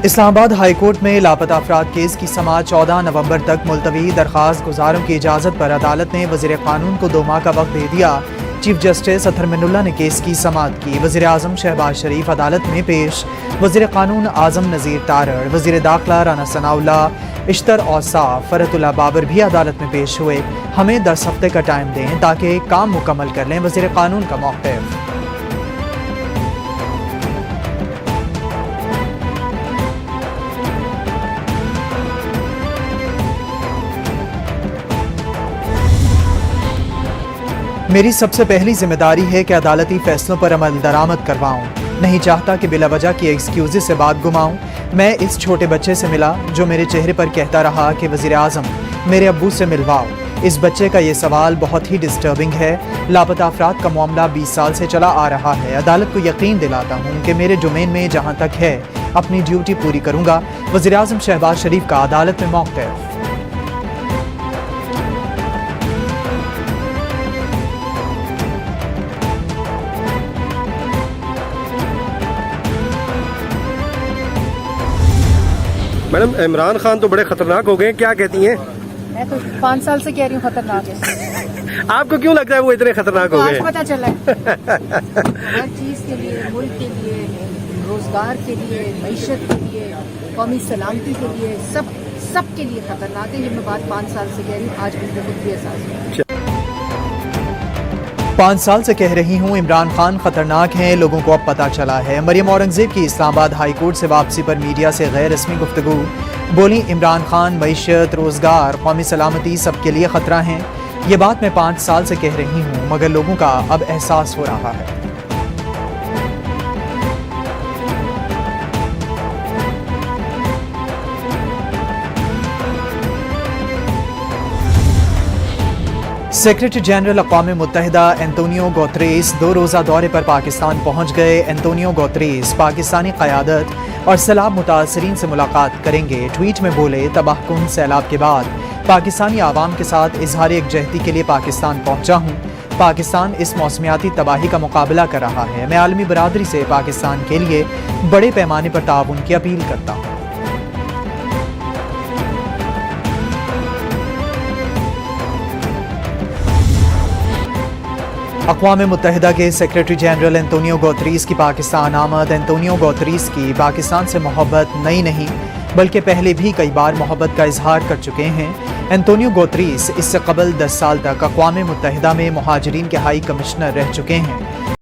Islamabad high court में लापता अफराद केस की समाअत 14 नवंबर तक मुलतवी। दरख्वास्त गुजारों की इजाज़त पर अदालत ने वज़ीर क़ानून को 2 माह का वक्त दे दिया। चीफ जस्टिस अतहर मिनुल्लाह ने केस की समाअत की। वज़ीर आज़म शहबाज शरीफ अदालत में पेश। वज़ीर क़ानून आज़म नज़ीर तारड़, वज़ीर दाखिला राना सनाउल्लाह, इश्तर औसाफ फरतुल्लाह बाबर भी अदालत में पेश हुए। हमें 10 हफ्ते का टाइम दें ताकि काम मुकम्मल कर लें, वज़ीर क़ानून का मौक़िफ़। मेरी सबसे पहली जिम्मेदारी है कि अदालती फैसलों पर अमल दरामद करवाऊं। नहीं चाहता कि बिला वजह की एक्सक्यूज़ से बात घुमाऊं। मैं इस छोटे बच्चे से मिला जो मेरे चेहरे पर कहता रहा कि वज़ीर आज़म मेरे अब्बू से मिलवाओ। इस बच्चे का ये सवाल बहुत ही डिस्टर्बिंग है। लापता अफराद का मामला 20 साल से चला आ रहा है। अदालत को यकीन दिलाता हूँ कि मेरे डोमेन में जहाँ तक है अपनी ड्यूटी पूरी करूँगा। वज़ीर आज़म शहबाज शरीफ का अदालत में मौक़िफ़। मैडम, इमरान खान तो बड़े खतरनाक हो गए, क्या कहती हैं? मैं तो 5 साल से कह रही हूँ खतरनाक है। आपको क्यों लगता है वो इतने खतरनाक हो गए? आज पता चला है। हर चीज के लिए, मुल्क के लिए, रोजगार के लिए, मईशत के लिए, कौमी सलामती के लिए, सब के लिए खतरनाक है। ये मैं बात 5 साल से कह रही हूँ, आज मुझे खुद भी एहसास हुआ। 5 साल से कह रही हूँ इमरान खान खतरनाक हैं, लोगों को अब पता चला है। मरियम औरंगजेब की इस्लामाबाद हाई कोर्ट से वापसी पर मीडिया से गैर रस्मी गुफ्तगू। बोली, इमरान खान मईशत, रोजगार, कौमी सलामती सबके लिए खतरा हैं। ये बात मैं 5 साल से कह रही हूँ, मगर लोगों का अब एहसास हो रहा है। सेक्रेटरी जनरल अक़वाम मुत्तहिदा एंटोनियो गुतेरेस 2 रोज़ा दौरे पर पाकिस्तान पहुँच गए। एंटोनियो गुतेरेस पाकिस्तानी क़यादत और सैलाब मुतासरीन से मुलाकात करेंगे। ट्वीट में बोले, तबाहकुन सैलाब के बाद पाकिस्तानी आवाम के साथ इजहार यकजहती के लिए पाकिस्तान पहुँचा हूँ। पाकिस्तान इस मौसमियाती तबाही का मुकाबला कर रहा है। मैं आलमी बरादरी से पाकिस्तान के लिए बड़े पैमाने पर ताउन की अपील करता हूँ। अक़वाम मुत्तहिदा के सेक्रेटरी जनरल एंटोनियो गुतेरेस की पाकिस्तान आमद। एंटोनियो गुतेरेस की पाकिस्तान से मोहब्बत नई नहीं, बल्कि पहले भी कई बार मोहब्बत का इजहार कर चुके हैं। एंटोनियो गुतेरेस इससे कबल 10 साल तक अक़वाम मुत्तहिदा में मुहाजिरीन के हाई कमिश्नर रह चुके हैं।